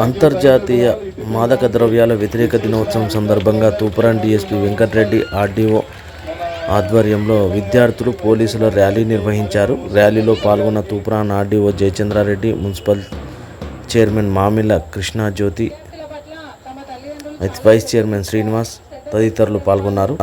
అంతర్జాతీయ మాదక ద్రవ్యాల వ్యతిరేక దినోత్సవం సందర్భంగా తూప్రాన్ డీఎస్పీ వెంకటరెడ్డి ఆర్డీఓ ఆధ్వర్యంలో విద్యార్థులు పోలీసుల ర్యాలీ నిర్వహించారు. ర్యాలీలో పాల్గొన్న Toopran RDO Jayachandra Reddy, municipal chairman Mamilla Krishnajyothi, vice chairman Srinivas తదితరులు పాల్గొన్నారు.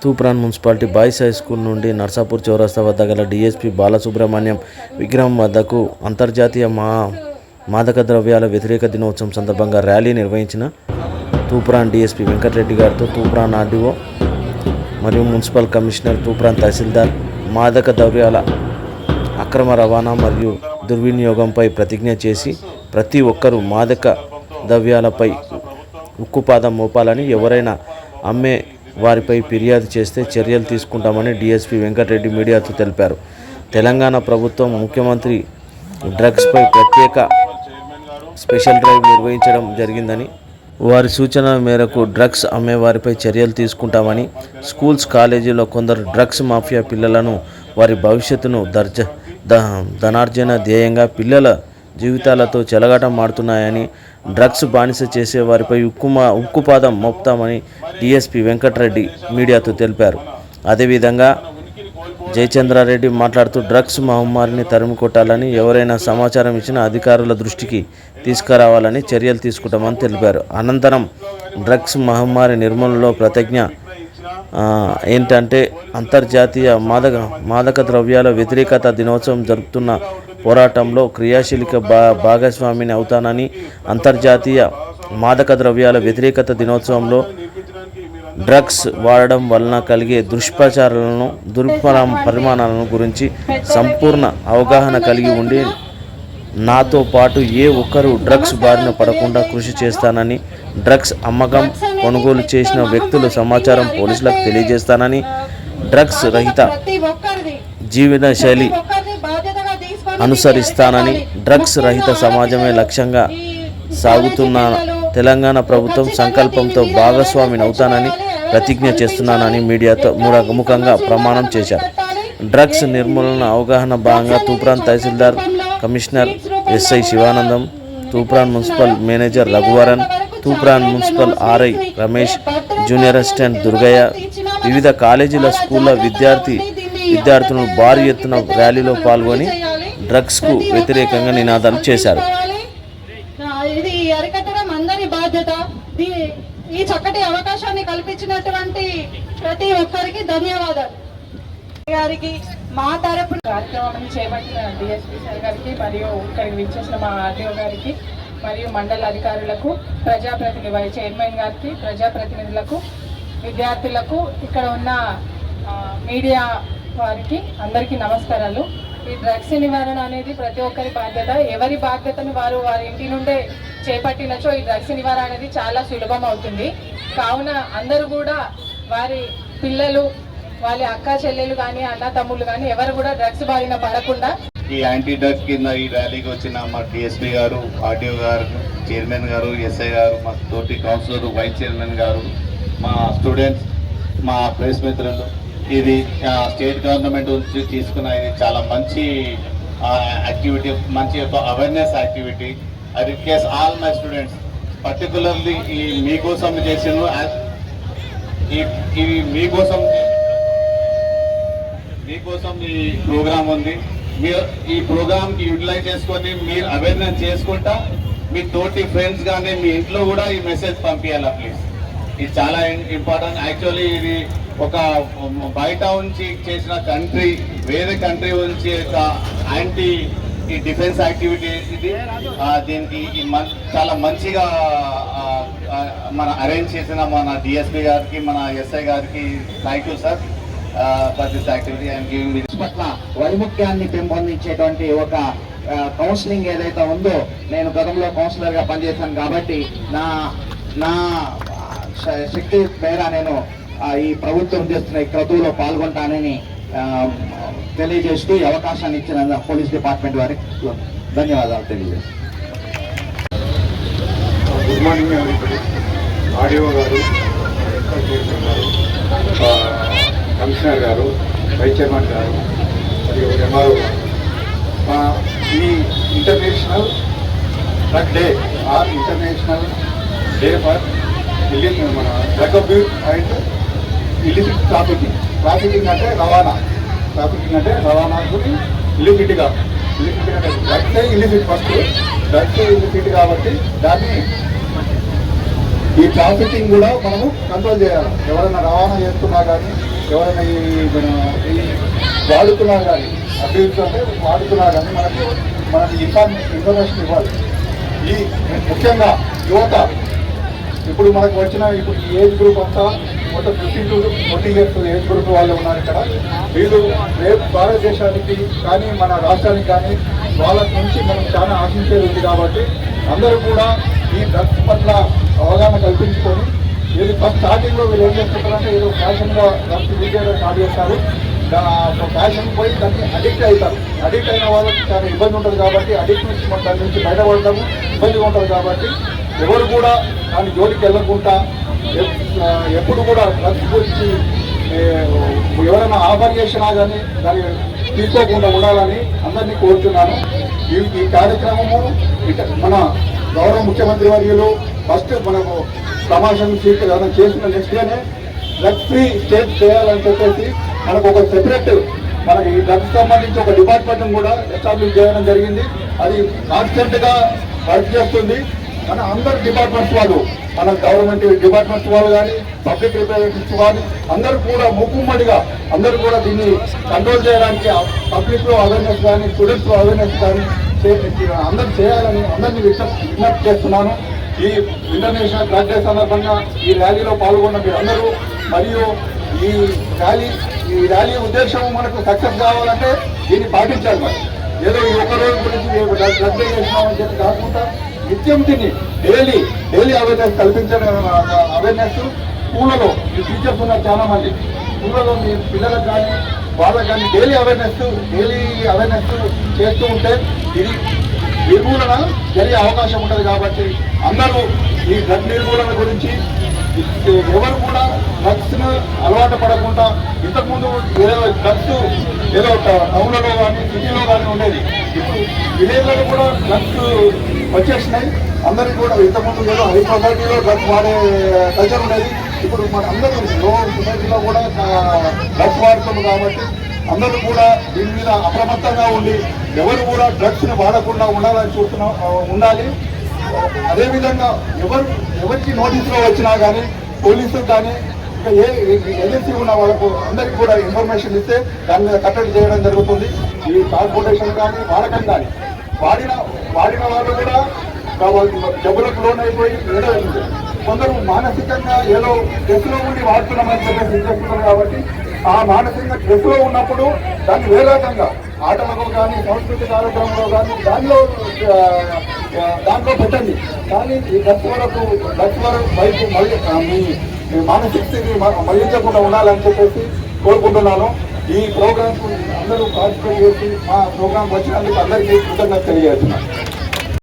Toopran municipality boys high school నుండి నర్సాపూర్ చౌరస్తా వద్ద గల డీఎస్పీ బాలసుబ్రహ్మణ్యం విగ్రహం వద్దకు అంతర్జాతీయ మాదక ద్రవ్యాల వ్యతిరేక దినోత్సవం సందర్భంగా ర్యాలీ నిర్వహించిన తూప్రాన్ డీఎస్పీ వెంకటరెడ్డి గారితో తూప్రాన్ ఆర్డీఓ మరియు మున్సిపల్ కమిషనర్, తూప్రాన్ తహసీల్దార్ మాదక ద్రవ్యాల అక్రమ రవాణా మరియు దుర్వినియోగంపై ప్రతిజ్ఞ చేసి ప్రతి ఒక్కరూ మాదక ద్రవ్యాలపై ఉక్కుపాదం మోపాలని, ఎవరైనా అమ్మే వారిపై ఫిర్యాదు చేస్తే చర్యలు తీసుకుంటామని డీఎస్పీ వెంకటరెడ్డి మీడియాతో తెలిపారు. తెలంగాణ ప్రభుత్వం ముఖ్యమంత్రి డ్రగ్స్పై ప్రత్యేక స్పెషల్ డ్రైవ్ నిర్వహించడం జరిగిందని, వారి సూచనల మేరకు డ్రగ్స్ అమ్మేవారిపై చర్యలు తీసుకుంటామని, స్కూల్స్, కాలేజీలో కొందరు డ్రగ్స్ మాఫియా పిల్లలను వారి భవిష్యత్తును ధనార్జన ధ్యేయంగా పిల్లల జీవితాలతో చెలగాటం ఆడుతున్నాయని, డ్రగ్స్ బానిస చేసే వారిపై ఉక్కుపాదం మోపుతామని డీఎస్పీ వెంకటరెడ్డి మీడియాతో తెలిపారు. అదేవిధంగా జయచంద్రారెడ్డి మాట్లాడుతూ డ్రగ్స్ మహమ్మారిని తరిమి కొట్టాలని, ఎవరైనా సమాచారం ఇచ్చినా అధికారుల దృష్టికి తీసుకురావాలని చర్యలు తీసుకుంటామని తెలిపారు. అనంతరం డ్రగ్స్ మహమ్మారి నిర్మూలనలో ప్రతిజ్ఞ ఏంటంటే అంతర్జాతీయ మాదక ద్రవ్యాల వ్యతిరేకత దినోత్సవం జరుపుతున్న పోరాటంలో క్రియాశీలక భాగస్వామిని అవుతానని, అంతర్జాతీయ మాదక ద్రవ్యాల వ్యతిరేకత దినోత్సవంలో డ్రగ్స్ వాడడం వలన కలిగే దుష్పరిమాణాలను గురించి సంపూర్ణ అవగాహన కలిగి ఉండి నాతో పాటు ఏ ఒక్కరూ డ్రగ్స్ బారిన పడకుండా కృషి చేస్తానని, డ్రగ్స్ అమ్మకం, కొనుగోలు చేసిన వ్యక్తుల సమాచారం పోలీసులకు తెలియజేస్తానని, డ్రగ్స్ రహిత జీవన శైలి అనుసరిస్తానని, డ్రగ్స్ రహిత సమాజమే లక్ష్యంగా సాగుతున్న తెలంగాణ ప్రభుత్వం సంకల్పంతో భాగస్వామిని అవుతానని ప్రతిజ్ఞ చేస్తున్నానని మీడియాతో ముఖంగా ప్రమాణం చేశారు. డ్రగ్స్ నిర్మూలన అవగాహన భాగంగా తూప్రాన్ తహసీల్దార్, commissioner SI Shivanandam, Toopran municipal manager Raghuvaran, Toopran municipal RI Ramesh, junior assistant Durgaiah, వివిధ కాలేజీల, స్కూళ్ల విద్యార్థులను భారీ ఎత్తున ర్యాలీలో పాల్గొని డ్రగ్స్కు వ్యతిరేకంగా నినాదాలు చేశారు. ఇది అరికట్టడం అందరి బాధ్యత. ఈ చక్కటి అవకాశాన్ని కల్పించినటువంటి ప్రతి ఒక్కరికి ధన్యవాదాలు. గారికి మా తరపున కార్యక్రమం చేపట్టిన డిఎస్పీ సార్ గారికి మరియు ఇక్కడికి విచ్చేసిన మా ఆర్డీఓ గారికి మరియు మండల అధికారులకు, ప్రజాప్రతినిధి వైస్ చైర్మన్ గారికి, ప్రజాప్రతినిధులకు, విద్యార్థులకు, ఇక్కడ ఉన్న మీడియా వారికి అందరికీ నమస్కారాలు. ఈ డ్రగ్స్ నివారణ అనేది ప్రతి ఒక్కరి బాధ్యత. ఎవరి బాధ్యతను వారి ఇంటి నుండే చేపట్టినచో ఈ డ్రగ్స్ నివారణ అనేది చాలా సులభం అవుతుంది. కావున అందరూ కూడా వారి పిల్లలు, వాళ్ళ అక్క చెల్లెలు కానీ, అన్న తమ్ముళ్ళు కానీ ఎవరు కూడా డ్రగ్స్ బారిన పడకుండా ఈ యాంటీ డ్రగ్స్ కింద ఈ ర్యాలీకి వచ్చిన మా డిఎస్పీ గారు, ఆర్డీఓ గారు, చైర్మన్ గారు, ఎస్ఐ గారు, మా తోటి కౌన్సిలర్, వైస్ చైర్మన్ గారు, మా స్టూడెంట్స్, మా ప్రెస్ మిత్రులు, ఇది స్టేట్ గవర్నమెంట్ నుంచి తీసుకున్న ఇది చాలా మంచి యాక్టివిటీ, మంచి awareness activity. I request all my students, particularly ఈ మీకోసం చేసిన ఇవి మీకోసం ఈ ప్రోగ్రామ్ ఉంది. మీరు ఈ ప్రోగ్రామ్కి యూటిలైజ్ చేసుకొని మీరు అవేర్నెస్ చేసుకుంటా మీ తోటి ఫ్రెండ్స్ కానీ మీ ఇంట్లో కూడా ఈ మెసేజ్ పంపించాలా ప్లీజ్. ఇది చాలా ఇంపార్టెంట్. యాక్చువల్లీ ఇది ఒక బయట నుంచి చేసిన కంట్రీ, వేరే కంట్రీ నుంచి ఒక యాంటీ ఈ డిఫెన్స్ యాక్టివిటీ ఇది. దీనికి చాలా మంచిగా మన అరేంజ్ చేసిన మన డిఎస్పీ గారికి, మన ఎస్ఐ గారికి thank you sir for this activity and giving me పట్ల వైముఖ్యాన్ని పెంపొందించేటువంటి ఒక కౌన్సిలింగ్ ఏదైతే ఉందో, నేను గతంలో కౌన్సిలర్గా పనిచేశాను కాబట్టి నా శక్తి మేర నేను ఈ ప్రభుత్వం చేస్తున్న ఈ క్రతువులో పాల్గొంటానని తెలియజేస్తూ ఈ అవకాశాన్ని ఇచ్చిన పోలీస్ డిపార్ట్మెంట్ వారికి ధన్యవాదాలు తెలియజేస్తాను. Good morning everybody. ఆర్డీఓ గారు, కమిషనర్ గారు, వైస్ చైర్మన్ గారు మరియు ఎంఆర్ఓ గారు, ఈ international drug day or international day for మన drug abuse and illicit trafficking అంటే రవాణా ఇలిసిట్గా అంటే డ్రగ్సే ఇలిసిట్ ఫస్ట్ డ్రగ్సే ఇలిసిట్ కాబట్టి దాన్ని ఈ ట్రాఫికింగ్ కూడా మనము కంట్రోల్ చేయాలి. ఎవరైనా రవాణా చేస్తున్నా కానీ ఎవరైనా ఈ వాడుతున్నా కానీ అబ్యూస్ అంటే వాడుతున్నా కానీ మనకి ఇన్ఫర్మేషన్ ఇవ్వాలి. ఈ ముఖ్యంగా యువత ఇప్పుడు మనకు వచ్చిన ఇప్పుడు ఈ ఏజ్ గ్రూప్ అంతా మొత్తం 15 to 40 years ఏజ్ గ్రూప్ వాళ్ళు ఉన్నారు ఇక్కడ. వీళ్ళు రేపు భారతదేశానికి కానీ మన రాష్ట్రానికి కానీ వాళ్ళ నుంచి మనం చాలా ఆశించేది ఉంది కాబట్టి అందరూ కూడా ఈ డ్రగ్స్ పట్ల అవగాహన కల్పించుకొని ఇది ఫస్ట్ స్టార్టింగ్లో వీళ్ళు ఏం చేస్తుంటారంటే ఏదో ఫ్యాషన్గా డ్రగ్స్ యూజ్ చేయడం స్టార్ట్ చేస్తారు. ఫ్యాషన్ పోయి దాన్ని అడిక్ట్ అవుతారు. అడిక్ట్ అయిన వాళ్ళకి చాలా ఇబ్బంది ఉంటుంది కాబట్టి అడిక్ట్ నుంచి మనం దాని నుంచి బయటపడతాము ఇబ్బందిగా ఉంటుంది కాబట్టి ఎవరు కూడా దాని జోలికి వెళ్ళకుండా ఎప్పుడు కూడా డ్రగ్స్ గురించి ఎవరైనా ఆఫర్ చేసినా కానీ దాన్ని తీసుకోకుండా ఉండాలని అందరినీ కోరుతున్నాను. ఈ కార్యక్రమము మన గౌరవ ముఖ్యమంత్రి వర్యులు ఫస్ట్ మనకు ప్రమోషన్ సీట్ చేసిన నెక్స్ట్ డేనే డ్రగ్స్ ఫ్రీ స్టేట్ చేయాలని చెప్పేసి మనకు ఒక సెపరేట్ మనకి ఈ డ్రగ్స్ సంబంధించి ఒక డిపార్ట్మెంట్ కూడా ఎస్టాబ్లిష్ చేయడం జరిగింది. అది కాన్స్టెంట్గా వర్క్ చేస్తుంది. మన అందరు డిపార్ట్మెంట్స్ వాళ్ళు మన గవర్నమెంట్ డిపార్ట్మెంట్స్ వాళ్ళు కానీ పబ్లిక్ రిప్రజెంటేటివ్స్ వాళ్ళు అందరూ కూడా మూకుమ్మడిగా అందరూ కూడా దీన్ని కంట్రోల్ చేయడానికి పబ్లిక్లో అవేర్నెస్ కానీ స్టూడెంట్స్లో అవేర్నెస్ కానీ అందరూ చేయాలని అందరినీ విజ్ఞప్తి చేస్తున్నాను. ఈ ఇంటర్నేషనల్ డ్రగ్ డే సందర్భంగా ఈ ర్యాలీలో పాల్గొన్న మీరు అందరూ మరియు ఈ ర్యాలీ ఉద్దేశం మనకు సక్సెస్ కావాలంటే దీన్ని పాటించాలి. మరి ఏదో ఈ ఒక్క రోజు గురించి డ్రగ్ డే చేసినామని చెప్పి కాకుండా నిత్యం దీన్ని డైలీ అవేర్నెస్ కల్పించడం అవేర్నెస్ స్కూళ్ళలో ఈ టీచర్స్ ఉన్నారు చాలా మంది స్కూళ్ళలో మీ పిల్లలకు కానీ వాళ్ళకి కానీ డైలీ అవేర్నెస్ చేస్తూ ఉంటే ఇది నిర్మూలన జరిగే అవకాశం ఉంటుంది. కాబట్టి అందరూ ఈ డ్రగ్ నిర్మూలన గురించి ఎవరు కూడా డ్రగ్స్ను అలవాటు పడకుండా ఇంతకుముందు ఏదో డ్రగ్స్ ఏదో టౌన్లలో కానీ సిటీలో కానీ ఉండేది. ఇప్పుడు విలేజ్లలో కూడా డ్రగ్స్ వచ్చేసినాయి. అందరికీ కూడా ఇంతకుముందు ఏదో హై సొసైటీలో డ్రగ్స్ వాడే కల్చర్ ఉండేది. ఇప్పుడు మన అందరూ లో సొసైటీలో కూడా డ్రగ్స్ వాడుతుంది కాబట్టి అందరూ కూడా దీని మీద అప్రమత్తంగా ఉండి ఎవరు కూడా డ్రగ్స్ని వాడకుండా ఉండాలి. అదేవిధంగా ఎవరికి నోటీసులో వచ్చినా కానీ పోలీసులు కానీ ఇంకా ఏ ఏజెన్సీ ఉన్న వాళ్ళకు అందరికీ కూడా ఇన్ఫర్మేషన్ ఇస్తే దాని మీద కట్టడి చేయడం జరుగుతుంది. ఈ ట్రాన్స్పోర్టేషన్ కానీ వాడకం కానీ వాడిన వాళ్ళు కూడా జబ్బులకు లోన్ అయిపోయి ఏదో కొందరు మానసికంగా ఏదో స్ట్రెస్లో ఉండి వాడుతున్నామని చెప్పేసి చేస్తున్నారు. కాబట్టి ఆ మానసికంగా స్ట్రెస్లో ఉన్నప్పుడు దాన్ని వేరేకంగా ఆటలలో కానీ సంస్కృతి కార్యక్రమంలో కానీ దాంట్లో పెట్టండి. కానీ ఈ డ్రగ్స్ వైపు మళ్ళీ మీ మానసిక స్థితి మళ్ళించకుండా ఉండాలని చెప్పేసి కోరుకుంటున్నాను. ఈ ప్రోగ్రామ్స్ అందరూ పార్టిసిపేట్ చేసి మా ప్రోగ్రామ్ వచ్చినందుకు అందరికీ కృతజ్ఞత తెలియజేస్తున్నాను.